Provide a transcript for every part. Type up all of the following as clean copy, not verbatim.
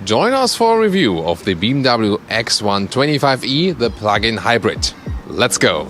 Join us for a review of the BMW X1 25e, the plug-in hybrid. Let's go!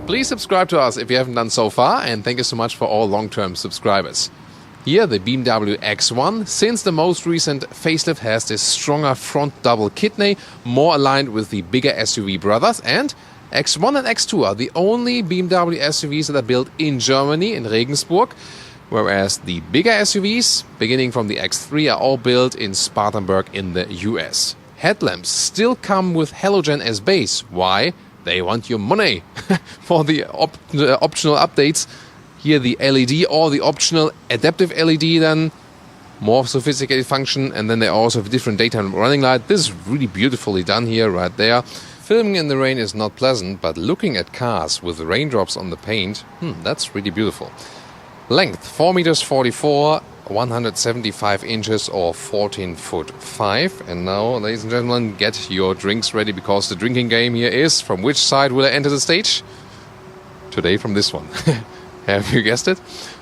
Please subscribe to us if you haven't done so far, and thank you so much for all long-term subscribers. Here, the BMW X1, since the most recent facelift, has this stronger front double kidney, more aligned with the bigger SUV brothers, and X1 and X2 are the only BMW SUVs that are built in Germany, in Regensburg, whereas the bigger SUVs, beginning from the X3, are all built in Spartanburg in the US. Headlamps still come with halogen as base. Why? They want your money. For the optional updates, here the LED or the optional adaptive LED, then more sophisticated function, and then they also have different daytime running light. This is really beautifully done here, right there. Filming in the rain is not pleasant, but looking at cars with raindrops on the paint, that's really beautiful. Length 4 meters 44, 175 inches or 14 foot 5. And now, ladies and gentlemen, get your drinks ready, because the drinking game here is, from which side will I enter the stage? Today from this one. Have you guessed it?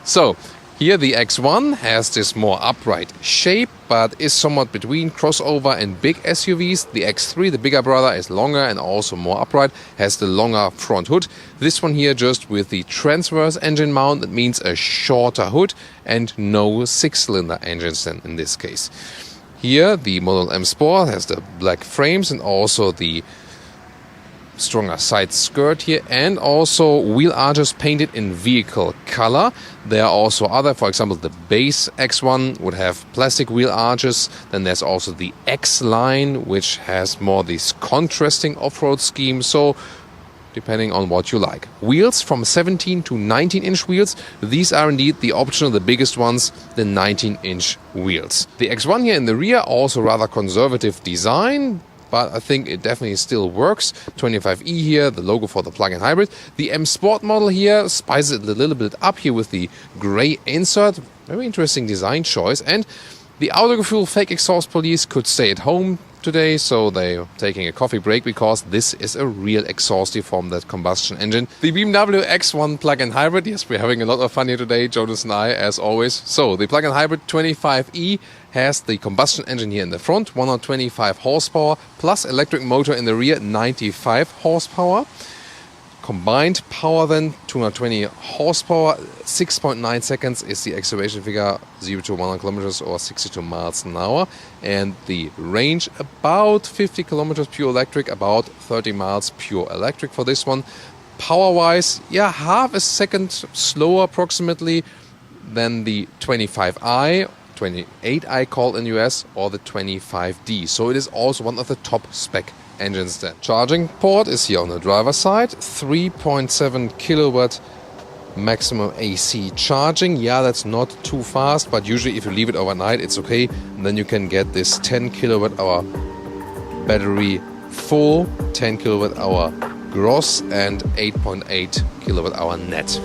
So, here the X1 has this more upright shape, but is somewhat between crossover and big SUVs. The X3, the bigger brother, is longer and also more upright, has the longer front hood. This one here just with the transverse engine mount, that means a shorter hood and no 6-cylinder engines then in this case. Here the Model M Sport has the black frames and also the stronger side skirt here, and also wheel arches painted in vehicle color. There are also other, for example, the base X1 would have plastic wheel arches. Then there's also the X line, which has more this contrasting off-road scheme. So depending on what you like. Wheels from 17 to 19-inch wheels. These are indeed the optional, the biggest ones, the 19-inch wheels. The X1 here in the rear, also rather conservative design, but I think it definitely still works. 25e here, the logo for the plug-in hybrid. The M Sport model here spices it a little bit up here with the grey insert. Very interesting design choice. And the Autogefühl fake exhaust police could stay at home today, so they're taking a coffee break, because this is a real exhaust from that combustion engine. The BMW X1 plug-in hybrid, yes, we're having a lot of fun here today, Jonas and I, as always. So, the plug-in hybrid 25e has the combustion engine here in the front, 125 horsepower, plus electric motor in the rear, 95 horsepower. Combined power then, 220 horsepower, 6.9 seconds is the acceleration figure, 0 to 100 kilometers or 62 miles an hour. And the range, about 50 kilometers pure electric, about 30 miles pure electric for this one. Power-wise, half a second slower approximately than the 25i, 28i called in US, or the 25D. So it is also one of the top spec engines then. Charging port is here on the driver's side, 3.7 kilowatt maximum AC charging. That's not too fast, but usually if you leave it overnight it's okay, and then you can get this 10 kilowatt hour battery full, 10 kilowatt hour gross and 8.8 kilowatt hour net.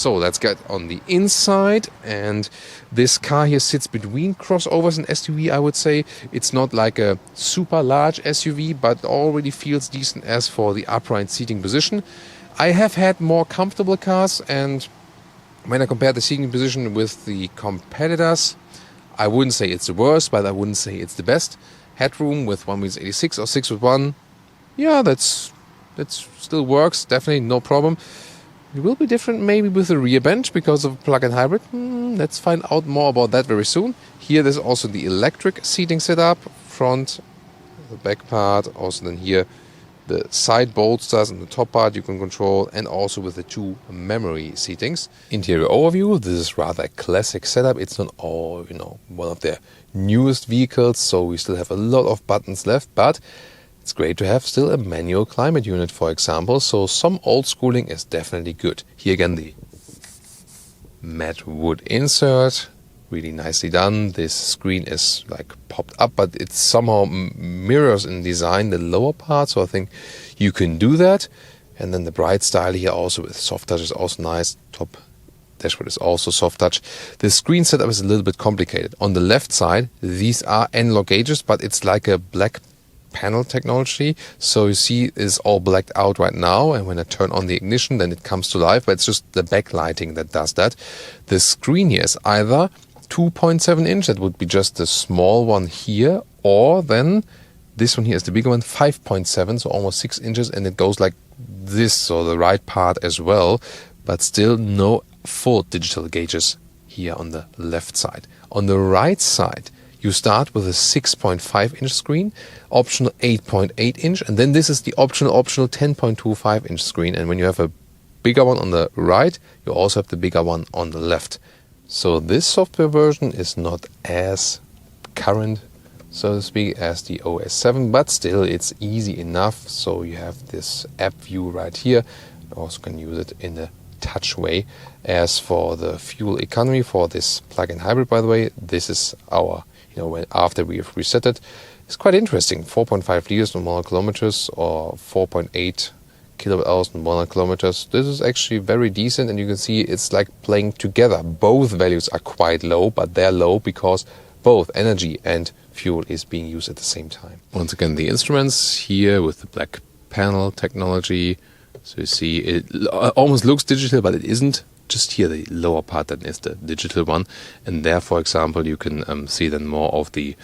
So let's get on the inside, and this car here sits between crossovers and SUV, I would say. It's not like a super large SUV, but already feels decent as for the upright seating position. I have had more comfortable cars, and when I compare the seating position with the competitors, I wouldn't say it's the worst, but I wouldn't say it's the best. Headroom with 1.86 or 6 with 1, yeah, that still works, definitely no problem. It will be different maybe with the rear bench because of plug-in hybrid. Let's find out more about that very soon. Here there's also the electric seating setup, front, the back part, also then here the side bolsters and the top part you can control, and also with the 2 memory seatings. Interior overview, this is rather a classic setup. It's not all, one of their newest vehicles, so we still have a lot of buttons left, but it's great to have still a manual climate unit, for example, so some old schooling is definitely good. Here again the matte wood insert, really nicely done. This screen is like popped up, but it somehow mirrors in design the lower part, so I think you can do that. And then the bright style here also with soft touch is also nice. Top dashboard is also soft touch. The screen setup is a little bit complicated. On the left side, these are analog gauges, but it's like a black panel technology, so you see it's all blacked out right now, and when I turn on the ignition then it comes to life, but it's just the backlighting that does that. The screen here is either 2.7 inch, that would be just the small one here, or then this one here is the bigger one, 5.7, so almost 6 inches, and it goes like this, so the right part as well, but still no full digital gauges here on the left side. On the right side you start with a 6.5 inch screen, optional 8.8 inch, and then this is the optional 10.25 inch screen. And when you have a bigger one on the right, you also have the bigger one on the left. So this software version is not as current, so to speak, as the OS 7, but still it's easy enough. So you have this app view right here. You also can use it in a touch way. As for the fuel economy for this plug-in hybrid, by the way, this is our after we have reset it, it's quite interesting. 4.5 liters on 100 kilometers or 4.8 kilowatt hours on 100 kilometers. This is actually very decent, and you can see it's like playing together. Both values are quite low, but they're low because both energy and fuel is being used at the same time. Once again, the instruments here with the black panel technology. So you see it almost looks digital, but it isn't. Just here, the lower part then is the digital one, and there, for example, you can see then more of the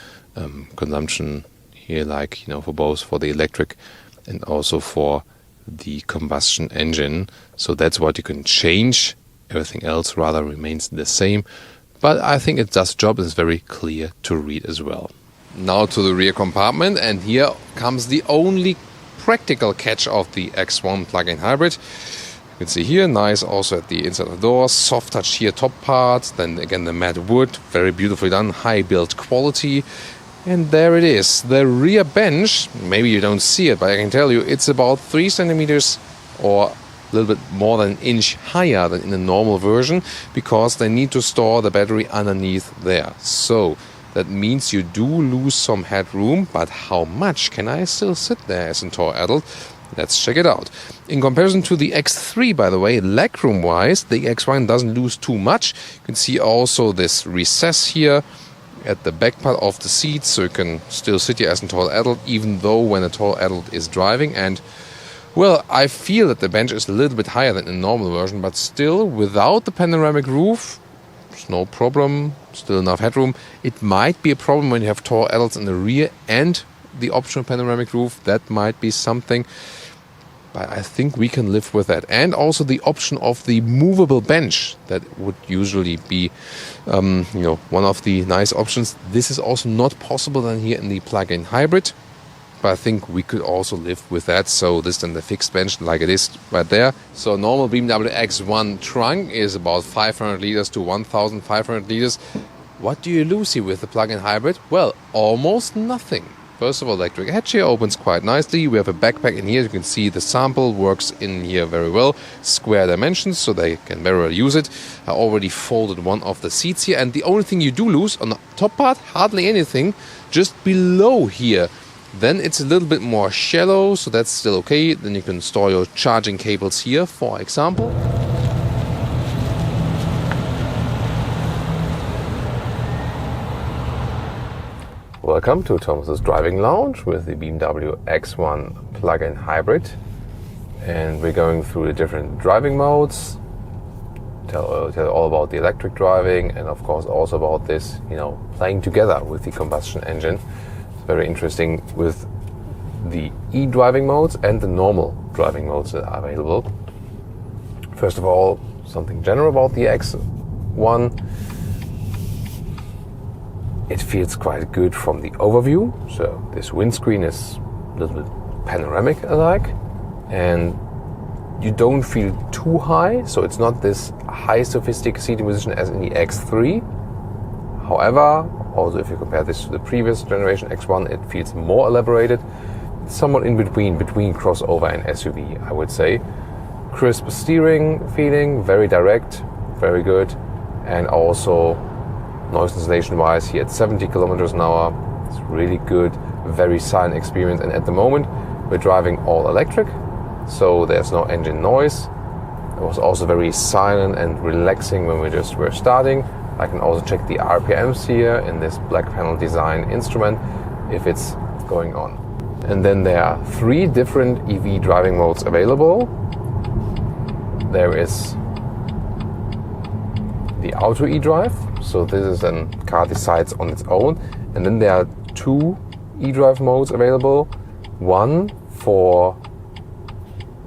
consumption here, like for both for the electric and also for the combustion engine. So that's what you can change. Everything else rather remains the same, but I think it does the job. It's very clear to read as well. Now to the rear compartment, and here comes the only practical catch of the X1 plug-in hybrid. You can see here, nice also at the inside of the door, soft touch here, top part, then again the matte wood, very beautifully done, high build quality. And there it is, the rear bench. Maybe you don't see it, but I can tell you it's about 3 centimeters or a little bit more than an inch higher than in the normal version, because they need to store the battery underneath there. So that means you do lose some headroom, but how much can I still sit there as a tall adult? Let's check it out. In comparison to the X3, by the way, legroom-wise, the X1 doesn't lose too much. You can see also this recess here at the back part of the seat, so you can still sit here as a tall adult, even though when a tall adult is driving. And, well, I feel that the bench is a little bit higher than in the normal version, but still, without the panoramic roof, it's no problem, still enough headroom. It might be a problem when you have tall adults in the rear and the optional panoramic roof. That might be something, but I think we can live with that. And also the option of the movable bench, that would usually be one of the nice options. This is also not possible then here in the plug-in hybrid, but I think we could also live with that. So this then the fixed bench like it is right there. So normal BMW X1 trunk is about 500 liters to 1,500 liters. What do you lose here with the plug-in hybrid? Well, almost nothing. First of all, electric hatch here opens quite nicely. We have a backpack in here. You can see the sample works in here very well. Square dimensions, so they can very well use it. I already folded one of the seats here. And the only thing you do lose on the top part, hardly anything, just below here. Then it's a little bit more shallow, so that's still okay. Then you can store your charging cables here, for example. Welcome to Thomas's Driving Lounge with the BMW X1 plug-in hybrid. And we're going through the different driving modes, tell all about the electric driving, and of course also about this, playing together with the combustion engine. It's very interesting with the e-driving modes and the normal driving modes that are available. First of all, something general about the X1. It feels quite good from the overview. So this windscreen is a little bit panoramic alike, and you don't feel too high, so it's not this high sophisticated seating position as in the X3. However, also if you compare this to the previous generation X1, it feels more elaborated. It's somewhat in between crossover and SUV, I would say. Crisp steering feeling, very direct, very good, and also noise cancellation wise here at 70 kilometers an hour. It's really good, very silent experience, and at the moment we're driving all electric, so there's no engine noise. It was also very silent and relaxing when we just were starting. I can also check the RPMs here in this black panel design instrument if it's going on. And then there are 3 different EV driving modes available. There is the auto e-drive, so this is a car decides on its own, and then there are 2 e-drive modes available. One for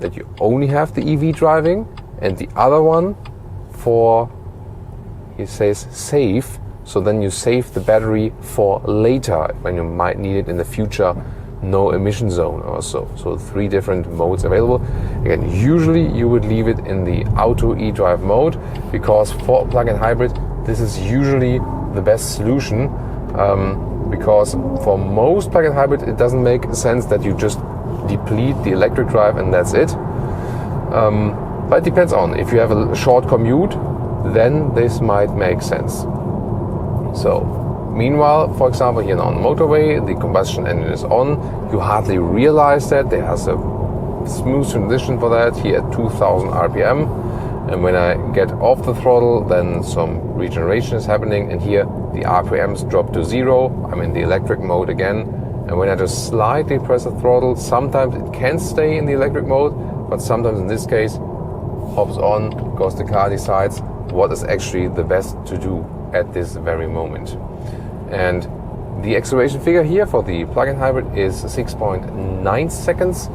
that you only have the EV driving, and the other one for, he says, save, so then you save the battery for later when you might need it in the future, no emission zone or so. So 3 different modes available. Again, usually you would leave it in the auto e-drive mode, because for plug-in hybrid this is usually the best solution, because for most plug-in hybrid it doesn't make sense that you just deplete the electric drive and that's it. But it depends on, if you have a short commute, then this might make sense. So meanwhile, for example, here on the motorway, the combustion engine is on. You hardly realize that. There's a smooth transition for that here at 2000 RPM. And when I get off the throttle, then some regeneration is happening. And here the RPMs drop to 0. I'm in the electric mode again. And when I just slightly press the throttle, sometimes it can stay in the electric mode, but sometimes in this case, hops on because the car decides what is actually the best to do at this very moment. And the acceleration figure here for the plug-in hybrid is 6.9 seconds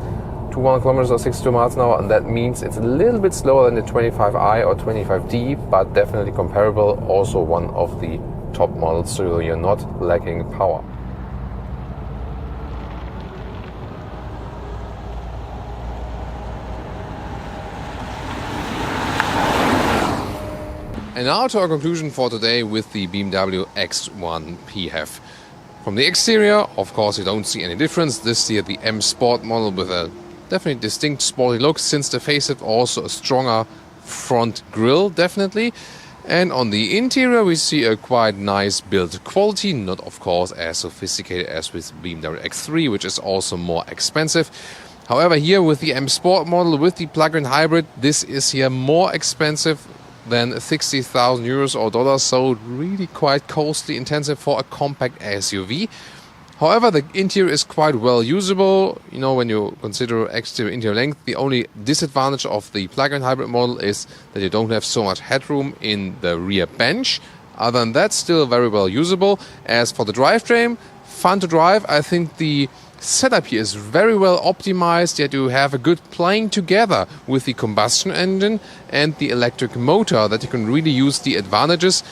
to 1 kilometers or 62 miles an hour, and that means it's a little bit slower than the 25i or 25d, but definitely comparable, also one of the top models, so you're not lacking power. And now to our conclusion for today with the BMW X1 PHEV. From the exterior, of course, you don't see any difference. This here, the M Sport model with a definitely distinct sporty look. Since the facelift, also a stronger front grille, definitely. And on the interior, we see a quite nice build quality. Not, of course, as sophisticated as with BMW X3, which is also more expensive. However, here with the M Sport model, with the plug-in hybrid, this is here more expensive than 60,000 euros or dollars, so really quite costly intensive for a compact SUV. However, the interior is quite well usable. When you consider exterior interior length, the only disadvantage of the plug-in hybrid model is that you don't have so much headroom in the rear bench. Other than that, still very well usable. As for the drivetrain, fun to drive. I think the setup here is very well optimized, yet you have a good playing together with the combustion engine and the electric motor, that you can really use the advantages.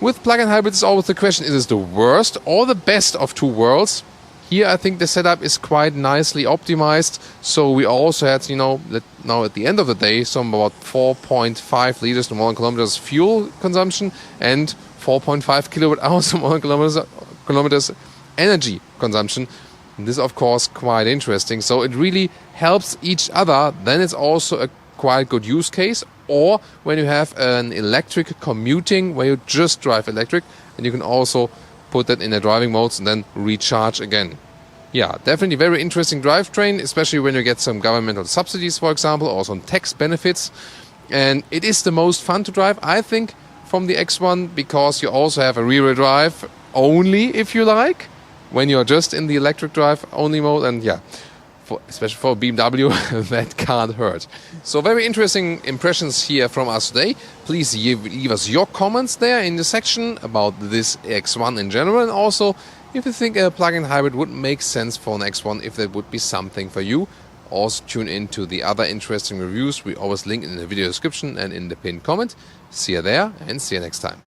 With plug-in hybrids, it's always the question, is this the worst or the best of 2 worlds? Here I think the setup is quite nicely optimized, so we also had, now at the end of the day, some about 4.5 liters to 1 kilometers fuel consumption and 4.5 kilowatt hours to 1 kilometers energy consumption. This is of course quite interesting, so it really helps each other. Then it's also a quite good use case, or when you have an electric commuting where you just drive electric, and you can also put that in the driving modes and then recharge again. Yeah, definitely very interesting drivetrain, especially when you get some governmental subsidies, for example, or some tax benefits. And it is the most fun to drive, I think, from the X1, because you also have a rear-wheel drive only, if you like, when you're just in the electric drive only mode, and yeah, especially for BMW, that can't hurt. So very interesting impressions here from us today. Please leave us your comments there in the section about this X1 in general, and also if you think a plug-in hybrid would make sense for an X1, if that would be something for you. Also tune in to the other interesting reviews we always link in the video description and in the pinned comment. See you there and see you next time.